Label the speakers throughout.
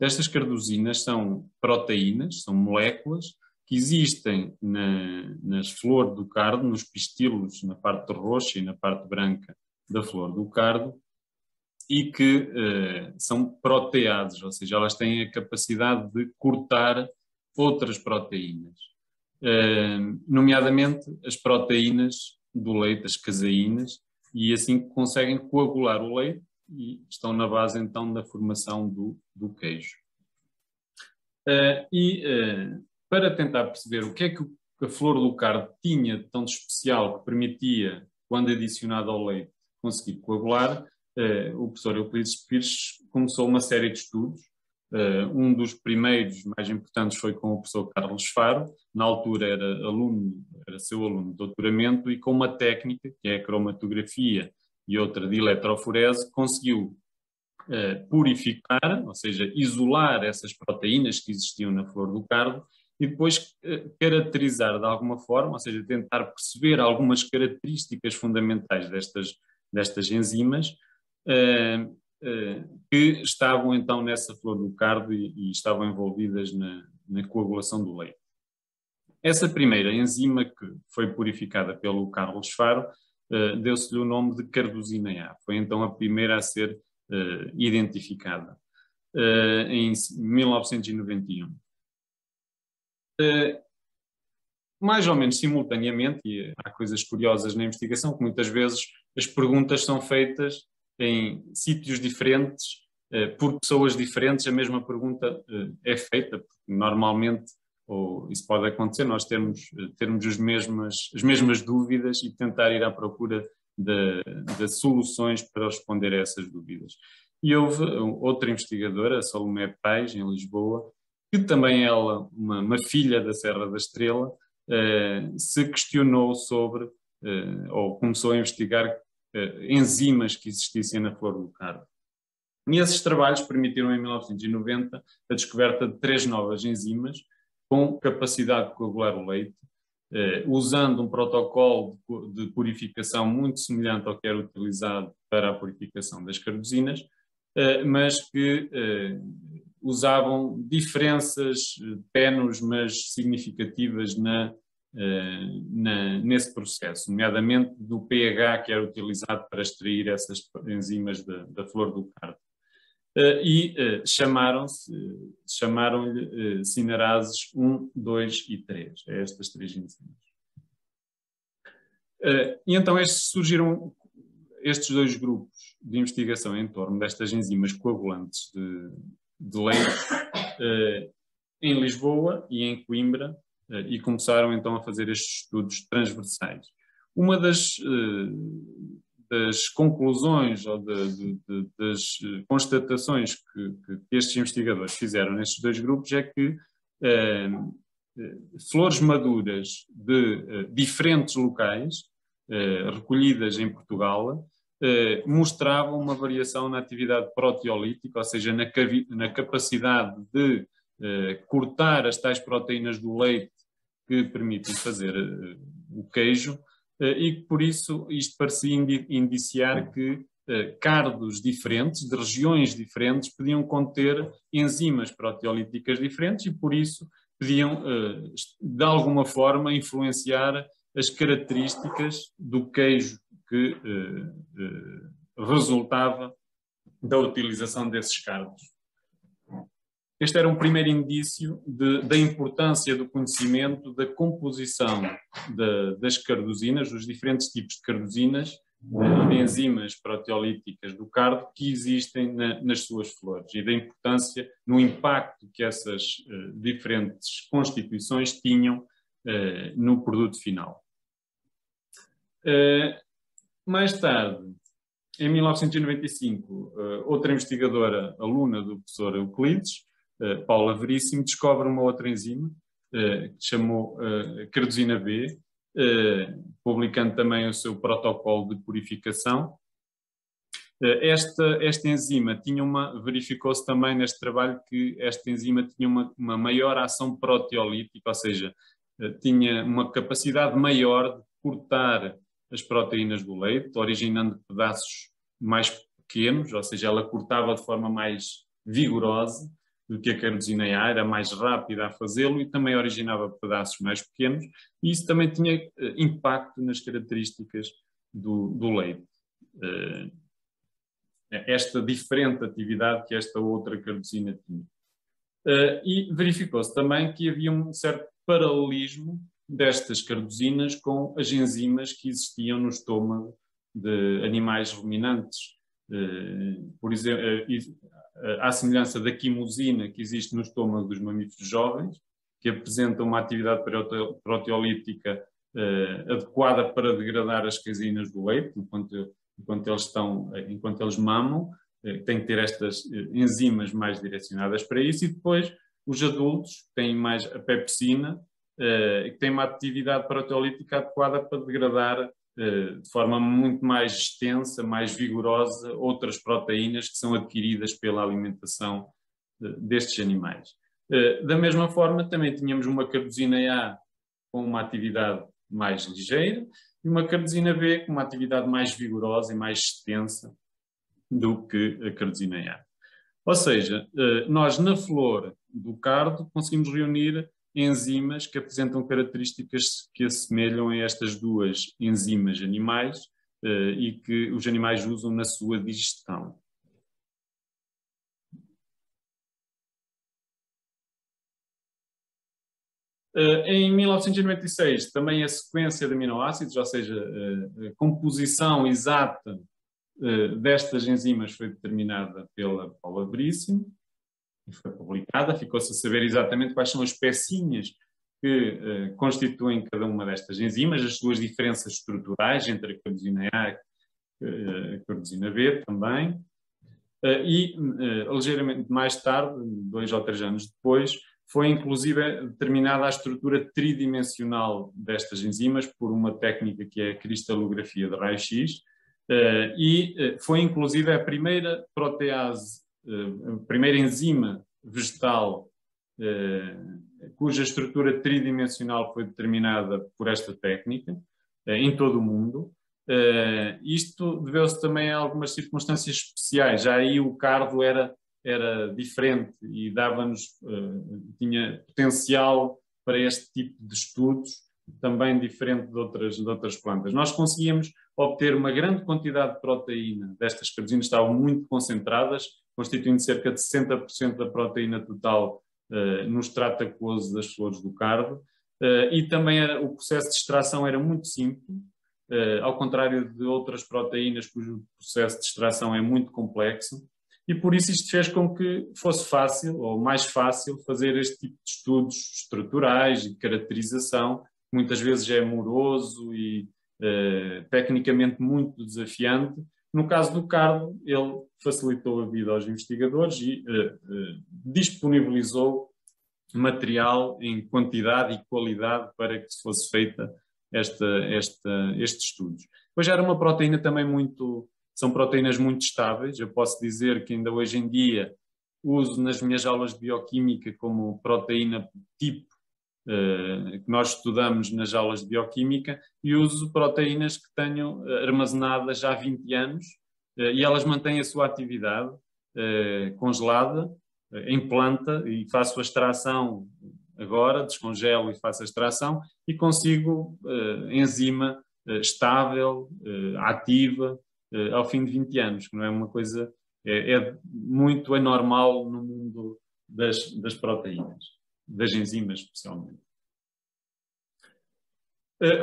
Speaker 1: Estas cardosinas são proteínas, são moléculas que existem nas flores do cardo, nos pistilos, na parte roxa e na parte branca da flor do cardo, e que são proteases, ou seja, elas têm a capacidade de cortar outras proteínas, nomeadamente as proteínas do leite, as caseínas, e assim conseguem coagular o leite e estão na base então da formação do queijo. Para tentar perceber o que é que a flor do cardo tinha de tão de especial que permitia, quando adicionado ao leite, conseguir coagular, o professor Euclides Pires começou uma série de estudos. Um dos primeiros, mais importantes, foi com o professor Carlos Faro. Na altura era seu aluno de doutoramento, e com uma técnica, que é a cromatografia e outra de eletroforese, conseguiu purificar, ou seja, isolar essas proteínas que existiam na flor do cardo e depois caracterizar de alguma forma, ou seja, tentar perceber algumas características fundamentais destas enzimas que estavam então nessa flor do cardo e estavam envolvidas na coagulação do leite. Essa primeira enzima que foi purificada pelo Carlos Faro deu-se-lhe o nome de cardosina A. Foi então a primeira a ser identificada em 1991. Mais ou menos simultaneamente, e há coisas curiosas na investigação, que muitas vezes as perguntas são feitas em sítios diferentes, por pessoas diferentes, a mesma pergunta é feita, porque normalmente, ou isso pode acontecer, nós termos as mesmas dúvidas e tentar ir à procura de soluções para responder a essas dúvidas. E houve outra investigadora, a Salomé Pais, em Lisboa, que também ela, uma filha da Serra da Estrela, se questionou sobre, ou começou a investigar enzimas que existissem na flor do cardo. E esses trabalhos permitiram, em 1990, a descoberta de 3 novas enzimas com capacidade de coagular o leite, usando um protocolo de purificação muito semelhante ao que era utilizado para a purificação das cardosinas, mas que usavam diferenças tenues, mas significativas nesse processo, nomeadamente do pH que era utilizado para extrair essas enzimas da flor do cardo. Chamaram-lhe cinerases 1, 2 e 3, estas 3 enzimas. E então surgiram estes 2 grupos de investigação em torno destas enzimas coagulantes de leite em Lisboa e em Coimbra, e começaram então a fazer estes estudos transversais. Uma das conclusões ou das constatações que estes investigadores fizeram nestes 2 grupos é que flores maduras de diferentes locais, recolhidas em Portugal, mostravam uma variação na atividade proteolítica, ou seja, na capacidade de cortar as tais proteínas do leite que permitem fazer o queijo, e que por isso isto parecia indiciar que cardos diferentes, de regiões diferentes, podiam conter enzimas proteolíticas diferentes e por isso podiam, de alguma forma, influenciar as características do queijo que resultava da utilização desses cardos. Este era um primeiro indício da importância do conhecimento da composição das cardosinas, dos diferentes tipos de cardosinas e de enzimas proteolíticas do cardo que existem nas suas flores, e da importância no impacto que essas diferentes constituições tinham no produto final. Mais tarde, em 1995, outra investigadora, aluna do professor Euclides, Paula Veríssimo, descobre uma outra enzima, que chamou cardosina B, publicando também o seu protocolo de purificação. Esta enzima verificou-se também neste trabalho que esta enzima tinha uma maior ação proteolítica, ou seja, tinha uma capacidade maior de cortar as proteínas do leite, originando pedaços mais pequenos, ou seja, ela cortava de forma mais vigorosa, do que a carnosina A, era mais rápida a fazê-lo e também originava pedaços mais pequenos, e isso também tinha impacto nas características do leite. Esta diferente atividade que esta outra carnosina tinha. E verificou-se também que havia um certo paralelismo destas carnosinas com as enzimas que existiam no estômago de animais ruminantes. Por exemplo, à semelhança da quimosina que existe no estômago dos mamíferos jovens, que apresenta uma atividade proteolítica adequada para degradar as caseínas do leite, enquanto eles mamam, tem que ter estas enzimas mais direcionadas para isso, e depois os adultos têm mais a pepsina, que tem uma atividade proteolítica adequada para degradar de forma muito mais extensa, mais vigorosa, outras proteínas que são adquiridas pela alimentação destes animais. Da mesma forma, também tínhamos uma carnosina A com uma atividade mais ligeira e uma carnosina B com uma atividade mais vigorosa e mais extensa do que a carnosina A. Ou seja, nós na flor do cardo conseguimos reunir enzimas que apresentam características que assemelham a estas duas enzimas animais e que os animais usam na sua digestão. Em 1996, também a sequência de aminoácidos, ou seja, a composição exata destas enzimas foi determinada pela Paula Veríssimo e foi publicada. Ficou-se a saber exatamente quais são as pecinhas que constituem cada uma destas enzimas, as suas diferenças estruturais entre a carnosina A e a carnosina B também. Ligeiramente mais tarde, 2 ou 3 anos depois, foi inclusive determinada a estrutura tridimensional destas enzimas por uma técnica que é a cristalografia de raio-x, foi inclusive a primeira protease, a primeira enzima vegetal cuja estrutura tridimensional foi determinada por esta técnica em todo o mundo. Isto deveu-se também a algumas circunstâncias especiais. Já aí o cardo era diferente e tinha potencial para este tipo de estudos, também diferente de outras plantas. Nós conseguíamos obter uma grande quantidade de proteína destas carnosinas, estavam muito concentradas, constituindo cerca de 60% da proteína total no extrato aquoso das flores do cardo, e também o processo de extração era muito simples, ao contrário de outras proteínas cujo processo de extração é muito complexo, e por isso isto fez com que fosse fácil, ou mais fácil, fazer este tipo de estudos estruturais e de caracterização, que muitas vezes é moroso e tecnicamente muito desafiante. No caso do cardo, ele facilitou a vida aos investigadores e disponibilizou material em quantidade e qualidade para que se fosse feita estes estudos. Depois era uma proteína também são proteínas muito estáveis. Eu posso dizer que ainda hoje em dia uso nas minhas aulas de bioquímica como proteína tipo que nós estudamos nas aulas de bioquímica, e uso proteínas que tenho armazenadas já há 20 anos e elas mantêm a sua atividade congelada em planta, e faço a extração agora, descongelo e faço a extração e consigo enzima estável, ativa, ao fim de 20 anos, que não é uma coisa, é muito anormal no mundo das proteínas, das enzimas especialmente.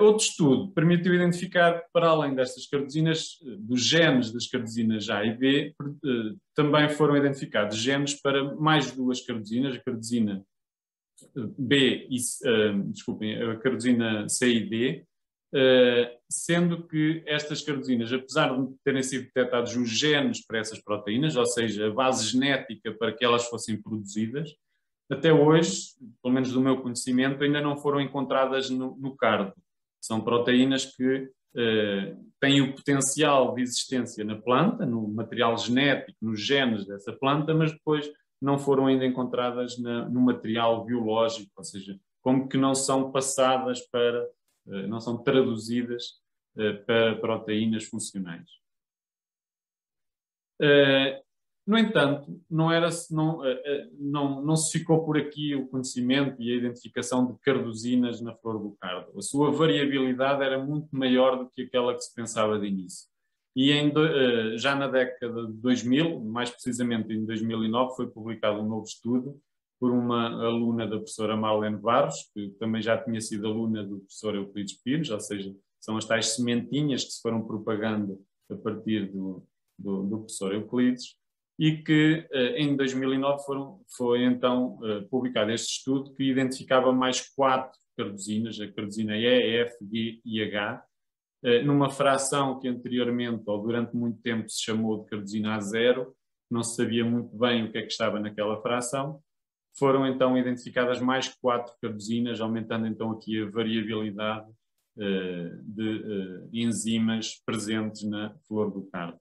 Speaker 1: Outro estudo permitiu identificar, para além destas carnosinas, dos genes das carnosinas A e B, também foram identificados genes para mais 2 carnosinas, a carnosina B e, a carnosina C e D, sendo que estas carnosinas, apesar de terem sido detectados os genes para essas proteínas, ou seja, a base genética para que elas fossem produzidas, até hoje, pelo menos do meu conhecimento, ainda não foram encontradas no cardo. São proteínas que têm o potencial de existência na planta, no material genético, nos genes dessa planta, mas depois não foram ainda encontradas no material biológico, ou seja, como que não são passadas não são traduzidas para proteínas funcionais. No entanto, não se ficou por aqui o conhecimento e a identificação de cardosinas na flor do cardo. A sua variabilidade era muito maior do que aquela que se pensava de início. E já na década de 2000, mais precisamente em 2009, foi publicado um novo estudo por uma aluna da professora Marlene Barros, que também já tinha sido aluna do professor Euclides Pires, ou seja, são as tais sementinhas que se foram propagando a partir do professor Euclides, e que em 2009 foi então publicado este estudo que identificava mais 4 cardosinas, a cardosina E, F, G e H, numa fração que anteriormente ou durante muito tempo se chamou de cardosina A0, não se sabia muito bem o que é que estava naquela fração. Foram então identificadas mais 4 cardosinas, aumentando então aqui a variabilidade de enzimas presentes na flor do cardo.